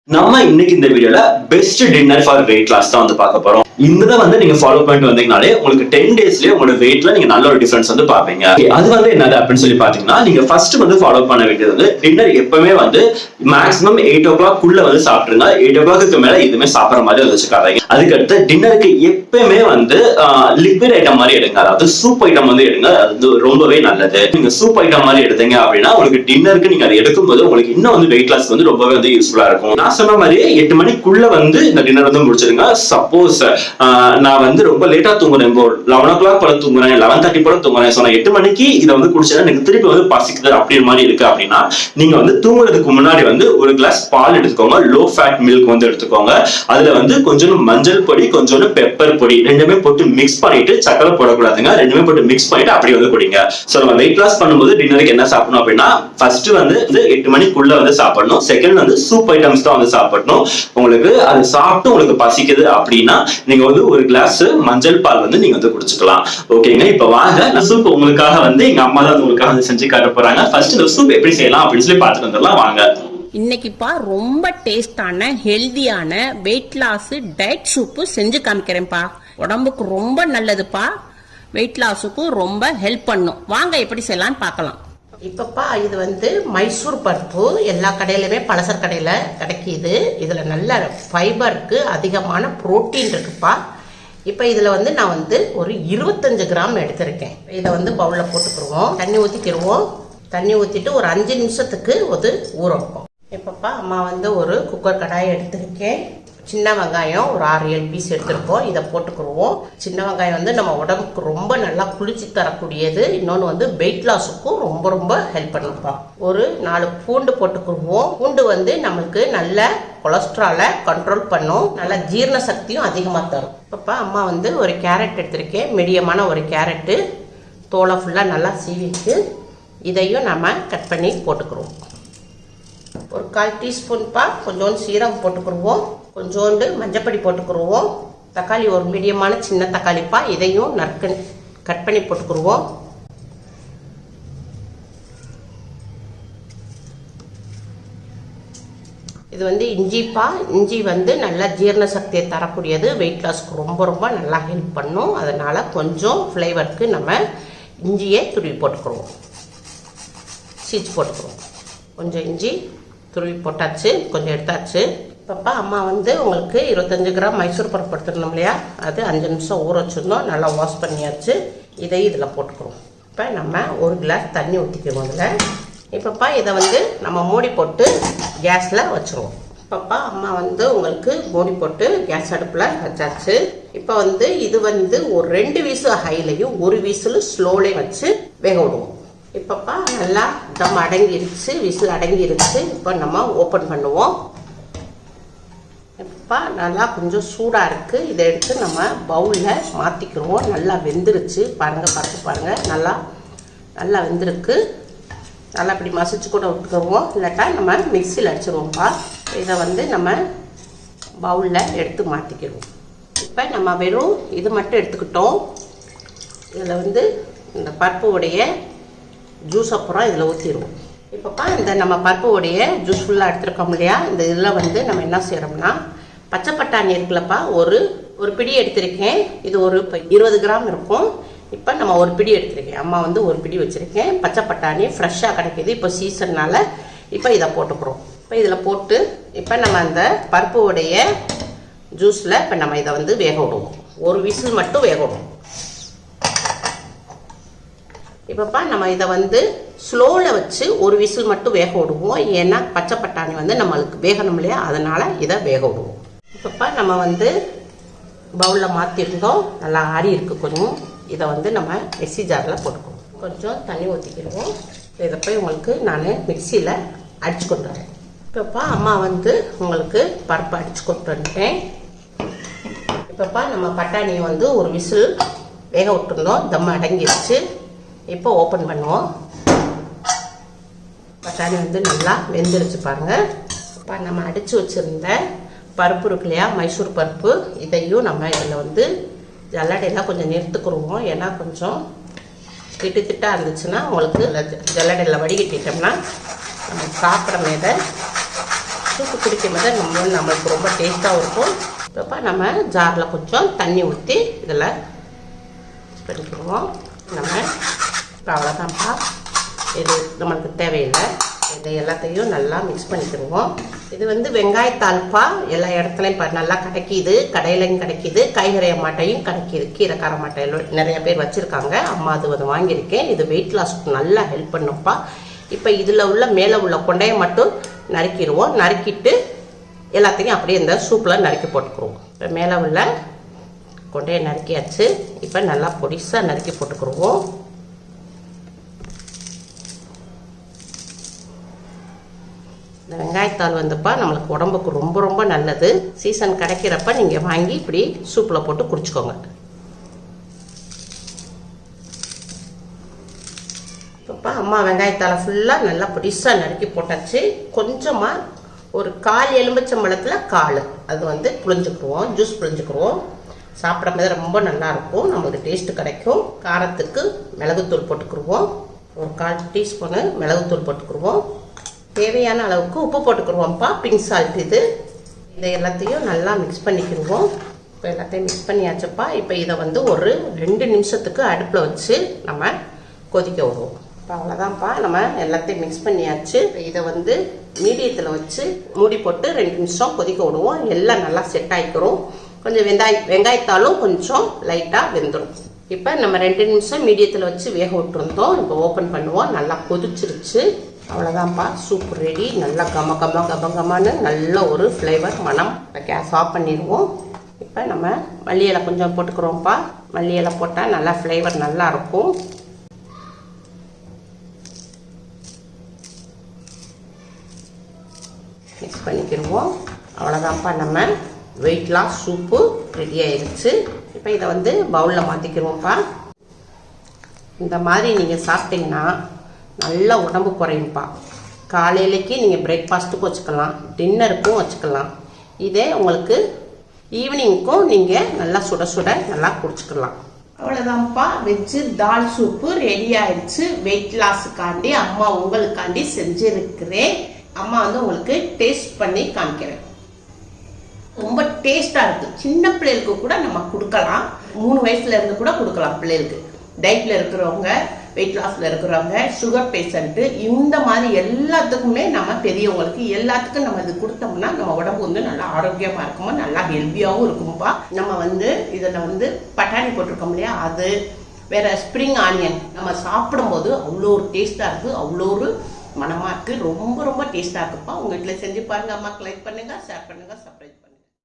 நம்ம இன்னைக்கு இந்த வீடியோல best dinner for weight loss தான் வந்து பார்க்க போறோம். இந்த வந்து நீங்க ஃபாலோ பண்ணிட்டு வந்தீங்கனாலே உங்களுக்கு 10 டேஸ்லயே உங்களோட வெயிட்ல நீங்க நல்ல ஒரு டிஃபரன்ஸ் வந்து பாப்பீங்க. அது வந்து என்னது அப்படின்னு சொல்லி பாத்தீங்கன்னா, நீங்க ஃபர்ஸ்ட் வந்து ஃபாலோ பண்ண வேண்டியது வந்து டின்னர் எப்பவுமே வந்து மேக்ஸிமம் 8 o'clock குள்ள வந்து சாப்பிட்டுருங்க. 8 o'clock மேல எதுவுமே சாப்பிடுற மாதிரி வச்சுக்காதீங்க. அதுக்கடுத்து டின்னருக்கு எப்பவுமே வந்து லிக்விட் ஐட்டம் மாதிரி எடுங்க. அதாவது சூப் ஐட்டம் வந்து எடுங்க. அது ரொம்பவே நல்லது. நீங்க சூப் ஐட்டம் மாதிரி எடுத்தீங்க அப்படின்னா உங்களுக்கு டின்னருக்கு நீங்க அதை எடுக்கும்போது உங்களுக்கு இன்னும் வந்து வெயிட் லாஸ் வந்து ரொம்பவே வந்து யூஸ்ஃபுல்லா இருக்கும். நான் சொன்ன மாதிரி 8 மணிக்குள்ள வந்து இந்த டின்னர் வந்து முடிச்சிருங்க. சப்போஸ் நான் வந்து ரொம்ப லேட்டா தூங்குறேன், 11 o'clock போல தூங்குறேன், 11:30 போல தூங்குறேன், நான் 8 மணிக்கு இதை வந்து குடிச்சா எனக்கு திருப்பி வந்து பசிக்குது அப்படின்ற மாதிரி இருக்கு அப்படின்னா நீங்க வந்து தூங்குறதுக்கு முன்னாடி வந்து ஒரு கிளாஸ் பால் எடுத்துக்கோங்க. லோ ஃபேட் மில்க் வந்து எடுத்துக்கோங்க. அதுல வந்து கொஞ்சம் மஞ்சள் பொடி, கொஞ்சம் பெப்பர் பொடி ரெண்டுமே போட்டு மிக்ஸ் பண்ணிட்டு, சக்கரை போடக்கூடாதுங்க, ரெண்டுமே போட்டு மிக்ஸ் பண்ணிட்டு அப்படி வந்து குடிங்க. சோ நம்ம வெயிட் லாஸ் பண்ணும்போது டின்னருக்கு என்ன சாப்பிடணும் அப்படின்னா, ஃபர்ஸ்ட் வந்து 8 மணிக்குள்ள வந்து சாப்பிடணும். செகண்ட் வந்து சூப் ஐட்டம்ஸ் தான் வந்து சாப்பிடணும். உங்களுக்கு அது சாப்பிட்டு உங்களுக்கு பசிக்குது அப்படின்னா நீங்க வந்து ஒரு கிளாஸ் மஞ்சள் பால் வந்து நீங்க வந்து குடிச்சுக்கலாம். ஓகேங்க, இப்ப வாங்க இந்த சூப் உங்களுக்காக வந்து எங்க அம்மா தான் உங்களுக்காக வந்து செஞ்சு காட்ட போறாங்க. ஃபர்ஸ்ட் இந்த சூப் எப்படி செய்யலாம் அப்படின்னு சொல்லி பார்த்துட்டு வந்துடலாம் வாங்க. இன்னைக்குப்பா ரொம்ப டேஸ்டான ஹெல்தியான வெயிட் லாஸ் டயட் சூப்பு செஞ்சு காமிக்கிறேன்ப்பா. உடம்புக்கு ரொம்ப நல்லதுப்பா. வெயிட் லாஸுக்கு ரொம்ப ஹெல்ப் பண்ணும். வாங்க எப்படி செய்யலாம்னு பார்க்கலாம். இப்பப்பா இது வந்து மைசூர் பருப்பு எல்லா கடையிலுமே பலசர் கடையில கிடைக்கிது. இதுல நல்ல ஃபைபர் இருக்கு, அதிகமான புரோட்டீன் இருக்குப்பா. இப்போ இதுல வந்து நான் வந்து ஒரு 25 கிராம் எடுத்திருக்கேன். இதை வந்து பவுல்ல போட்டுக்கிடுவோம். தண்ணி ஊற்றிக்கிடுவோம். தண்ணி ஊற்றிட்டு ஒரு 5 நிமிஷத்துக்கு ஒரு ஊற வைப்போம். இப்பப்பா அம்மா வந்து ஒரு குக்கர் கடாயை எடுத்திருக்கேன். சின்ன வெங்காயம் ஒரு 6-7 பீஸ் எடுத்துருக்கோம். இதை போட்டுக்கிடுவோம். சின்ன வெங்காயம் வந்து நம்ம உடம்புக்கு ரொம்ப நல்லா குளிர்ச்சி தரக்கூடியது. இன்னொன்று வந்து வெயிட் லாஸுக்கும் ரொம்ப ரொம்ப ஹெல்ப் பண்ணுப்பா. ஒரு 4 பூண்டு போட்டுக்கிடுவோம். பூண்டு வந்து நம்மளுக்கு நல்ல கொலஸ்ட்ராலை கண்ட்ரோல் பண்ணும், நல்ல ஜீரண சக்தியும் அதிகமாக தரும். இப்பப்பா அம்மா வந்து ஒரு கேரட் எடுத்திருக்கேன். மீடியமான ஒரு கேரட்டு, தோலை ஃபுல்லாக நல்லா சீவிட்டு இதையும் நம்ம கட் பண்ணி போட்டுக்கிடுவோம். ஒரு 1/4 டீஸ்பூன்ப்பா கொஞ்சோண்டு சீரகம் போட்டுக்கிடுவோம். கொஞ்சோண்டு மஞ்சப்பொடி போட்டுக்கிடுவோம். தக்காளி ஒரு மீடியமான சின்ன தக்காளிப்பா, இதையும் கட் பண்ணி போட்டுக்கிடுவோம். இது வந்து இஞ்சிப்பா. இஞ்சி வந்து நல்லா ஜீரண சக்தியை தரக்கூடியது, வெயிட் லாஸ்க்கு ரொம்ப ரொம்ப நல்லா ஹெல்ப் பண்ணும். அதனால கொஞ்சம் ஃப்ளேவருக்கு நம்ம இஞ்சியை துருவி போட்டுக்கிடுவோம். சீச்சு போட்டுக்கிடுவோம். கொஞ்சம் இஞ்சி துருவி போட்டாச்சு, கொஞ்சம் எடுத்தாச்சு. இப்பப்பா அம்மா வந்து உங்களுக்கு 25 கிராம் மைசூர் பருப்பு எடுத்துக்கணும் இல்லையா, அது 5 நிமிஷம் ஊற வச்சுருந்தோம். நல்லா வாஷ் பண்ணியாச்சு. இதையும் இதில் போட்டுக்கிறோம். இப்போ நம்ம ஒரு கிளாஸ் தண்ணி ஊற்றிக்குவோம் இதில். இப்பப்பா இதை வந்து நம்ம மூடி போட்டு கேஸில் வச்சுருவோம். இப்பப்பா அம்மா வந்து உங்களுக்கு மூடி போட்டு கேஸ் அடுப்பில் வச்சாச்சு. இப்போ வந்து இது வந்து ஒரு 2 வீசல் ஹைலையும் 1 வீசல் ஸ்லோலையும் வச்சு வேக விடுவோம். இப்பப்பா நல்லா தம் அடங்கிருச்சு, விசில் அடங்கிருச்சு. இப்போ நம்ம ஓப்பன் பண்ணுவோம். இப்பப்பா நல்லா கொஞ்சம் சூடாக இருக்குது. இதை எடுத்து நம்ம பவுலில் மாற்றிக்கிடுவோம். நல்லா வெந்துருச்சு பாருங்கள், பார்த்து பாருங்கள். நல்லா வெந்திருக்கு. நல்லா இப்படி மசிச்சு கூட விட்டுக்குவோம், இல்லாட்டா நம்ம மிக்சியில் அடிச்சிடுவோம்ப்பா. இதை வந்து நம்ம பவுலில் எடுத்து மாற்றிக்கிடுவோம். இப்போ நம்ம வெறும் இது மட்டும் எடுத்துக்கிட்டோம். இதில் வந்து இந்த பருப்பு உடைய ஜூஸ் அப்புறம் இதில் ஊற்றிடுவோம். இப்போப்பா இந்த நம்ம பருப்பு உடைய ஜூஸ் ஃபுல்லாக எடுத்துருக்கோம் இல்லையா, இந்த இதில் வந்து நம்ம என்ன செய்கிறோம்னா, பச்சை பட்டாணி இருக்குல்லப்பா, ஒரு பிடி எடுத்திருக்கேன். இது ஒரு 20 கிராம் இருக்கும். இப்போ நம்ம ஒரு பிடி எடுத்திருக்கேன். அம்மா வந்து ஒரு பிடி வச்சுருக்கேன். பச்சை பட்டாணி ஃப்ரெஷ்ஷாக கிடைக்கிது இப்போ சீசன்னால். இப்போ இதை போட்டுக்கிறோம். இப்போ இதில் போட்டு இப்போ நம்ம அந்த பருப்பு உடைய ஜூஸில் இப்போ நம்ம இதை வந்து வேக விடுவோம். ஒரு விசில் மட்டும் வேக விடுவோம். இப்பப்பா நம்ம இதை வந்து ஸ்லோவில் வச்சு ஒரு விசில் மட்டும் வேக விடுவோம். ஏன்னா பச்சை பட்டாணி வந்து நம்மளுக்கு வேகணும் இல்லையா, அதனால் இதை வேக விடுவோம். இப்பப்பா நம்ம வந்து பவுலில் மாற்றிருந்தோம். நல்லா ஆறி இருக்குது கொஞ்சம். இதை வந்து நம்ம மிக்ஸி ஜாரில் போட்டுக்குவோம். கொஞ்சம் தண்ணி ஊற்றிக்கிடுவோம். இதை போய் உங்களுக்கு நான் மிக்சியில் அடிச்சு கொண்டு வரேன். இப்பப்பா அம்மா வந்து உங்களுக்கு பருப்பு அடிச்சு கொண்டு வந்துட்டேன். இப்பப்பா நம்ம பட்டாணியை வந்து ஒரு விசில் வேக விட்டுருந்தோம். தம் அடங்கிடுச்சு. இப்போ ஓப்பன் பண்ணுவோம். பட்டாணி வந்து நல்லா வெந்துருச்சு பாருங்கள். இப்போ நம்ம அடித்து வச்சுருந்த பருப்பு இருக்கு இல்லையா, மைசூர் பருப்பு, இதையும் நம்ம இதில் வந்து ஜல்லடையெல்லாம் கொஞ்சம் நிறுத்துக்குருவோம். ஏன்னா கொஞ்சம் திட்டாக இருந்துச்சுன்னா உங்களுக்கு ஜல்லடையில் வடிகட்டிட்டோம்னா நம்ம சாப்பிட்ற மேதை சூப்பு குடிக்கும் போது நம்மளுக்கு ரொம்ப டேஸ்ட்டாகவும் இருக்கும். இப்போ நம்ம ஜாரில் கொஞ்சம் தண்ணி ஊற்றி இதில் பண்ணிக்கிடுவோம். நம்ம இப்போ அவ்வளோதான்ப்பா, இது நம்மளுக்கு தேவையில்லை. இதை எல்லாத்தையும் நல்லா மிக்ஸ் பண்ணிக்கிடுவோம். இது வந்து வெங்காயத்தாள்ப்பா, எல்லா இடத்துலையும் இப்போ நல்லா கிடைக்கிது, கடையிலையும் கிடைக்கிது, காய்கறி மாட்டையும் கிடைக்கிது, கீரைக்கார மாட்டையில் நிறைய பேர் வச்சுருக்காங்க. அம்மா அது வந்து வாங்கியிருக்கேன். இது வெயிட் லாஸ்க்கு நல்லா ஹெல்ப் பண்ணும்ப்பா. இப்போ இதில் உள்ள மேலே உள்ள கொண்டையை மட்டும் நறுக்கிடுவோம். நறுக்கிட்டு எல்லாத்தையும் அப்படியே இந்த சூப்பில் நறுக்கி போட்டுக்குருவோம். இப்போ மேலே உள்ள கொண்டையை நறுக்கியாச்சு. இப்போ நல்லா பொடிசாக நறுக்கி போட்டுக்குருவோம். இந்த வெங்காயத்தாள் வந்துப்பா நம்மளுக்கு உடம்புக்கு ரொம்ப ரொம்ப நல்லது. சீசன் கிடைக்கிறப்ப நீங்கள் வாங்கி இப்படி சூப்பில் போட்டு குடிச்சுக்கோங்க. இப்போ அம்மா வெங்காயத்தாளை ஃபுல்லாக நல்லா பொடிசாக நறுக்கி போட்டாச்சு. கொஞ்சமாக ஒரு 1/4 எலுமிச்சம்பழத்தில் 1/4 அது வந்து புளிஞ்சுக்குருவோம், ஜூஸ் புளிஞ்சுக்குருவோம். சாப்பிடும்போது ரொம்ப நல்லாயிருக்கும், நம்மளுக்கு டேஸ்ட்டு கிடைக்கும். காரத்துக்கு மிளகுத்தூள் போட்டுக்குருவோம். ஒரு 1/4 டீஸ்பூனு மிளகுத்தூள் போட்டுக்குருவோம். தேவையான அளவுக்கு உப்பு போட்டுக்குருவோம்ப்பா, பிங்க் சால்ட் இது. இதை எல்லாத்தையும் நல்லா மிக்ஸ் பண்ணிக்கிடுவோம். இப்போ எல்லாத்தையும் மிக்ஸ் பண்ணியாச்சுப்பா. இப்போ இதை வந்து ஒரு 2 நிமிஷத்துக்கு அடுப்பில் வச்சு நம்ம கொதிக்க விடுவோம். இப்போ அவ்வளோதான்ப்பா, நம்ம எல்லாத்தையும் மிக்ஸ் பண்ணியாச்சு. இதை வந்து மீடியத்தில் வச்சு மூடி போட்டு 2 நிமிஷம் கொதிக்க விடுவோம். எல்லாம் நல்லா செட் ஆகிக்கிறோம். கொஞ்சம் வெங்காயத்தாலும் கொஞ்சம் லைட்டாக வெந்துடும். இப்போ நம்ம 2 நிமிஷம் மீடியத்தில் வச்சு வேக விட்டுருந்தோம். இப்போ ஓப்பன் பண்ணுவோம். நல்லா கொதிச்சிருச்சு. அவ்வளோதான்ப்பா, சூப் ரெடி. நல்லா கமன்னு நல்ல ஒரு ஃப்ளேவர் மனம். கேஸ் ஆஃப் பண்ணிடுவோம். இப்போ நம்ம மல்லி இலை கொஞ்சம் போட்டுக்கிறோம்ப்பா. மல்லி இலை போட்டால் நல்லா ஃப்ளேவர் நல்லா இருக்கும். மிக்ஸ் பண்ணிக்கிடுவோம். அவ்வளோதான்ப்பா, நம்ம வெயிட் லாஸ் சூப்பு ரெடி ஆயிடுச்சு. இப்போ இதை வந்து பவுலில் மாற்றிக்கிடுவோம்ப்பா. இந்த மாதிரி நீங்கள் சாப்பிட்டீங்கன்னா நல்லா உடம்பு குறையும்ப்பா. காலையிலைக்கு நீங்கள் பிரேக்ஃபாஸ்ட்டுக்கும் வச்சுக்கலாம், டின்னருக்கும் வச்சுக்கலாம். இதே உங்களுக்கு ஈவினிங்க்கும் நீங்கள் நல்லா சுட சுட நல்லா குடிச்சுக்கலாம். அவ்வளோதான்ப்பா, வெஜ்ஜு தால் சூப்பு ரெடி ஆயிடுச்சு. வெயிட் லாஸுக்காண்டி அம்மா உங்களுக்காண்டி செஞ்சுருக்கிறேன். அம்மா வந்து உங்களுக்கு டேஸ்ட் பண்ணி காமிக்கிறேன். ரொம்ப டேஸ்டாக இருக்குது. சின்ன பிள்ளைகளுக்கு கூட நம்ம கொடுக்கலாம். 3 வயசுல இருந்து கூட கொடுக்கலாம் பிள்ளைகளுக்கு. டயட்டில் இருக்கிறவங்க, வெயிட் லாஸில் இருக்கிறவங்க, சுகர் பேஷண்ட்டு, இந்த மாதிரி எல்லாத்துக்குமே நம்ம பெரியவங்களுக்கு எல்லாத்துக்கும் நம்ம இது கொடுத்தோம்னா நம்ம உடம்பு வந்து நல்லா ஆரோக்கியமாக இருக்குமா, நல்லா ஹெல்த்தியாகவும் இருக்கும்பா. நம்ம வந்து இதில் வந்து பட்டாணி போட்டிருக்கோம் இல்லையா, அது வேற ஸ்ப்ரிங் ஆனியன் நம்ம சாப்பிடும்போது அவ்வளோ ஒரு டேஸ்ட்டாக இருக்குது, அவ்வளோ ஒரு மனமாக இருக்குது, ரொம்ப ரொம்ப டேஸ்ட்டாக இருக்குப்பா. உங்கள் வீட்டில் செஞ்சு பாருங்கள். அம்மாவுக்கு லைக் பண்ணுங்கள், ஷேர் பண்ணுங்கள், சப்ஸ்கிரைப் பண்ணுங்கள்.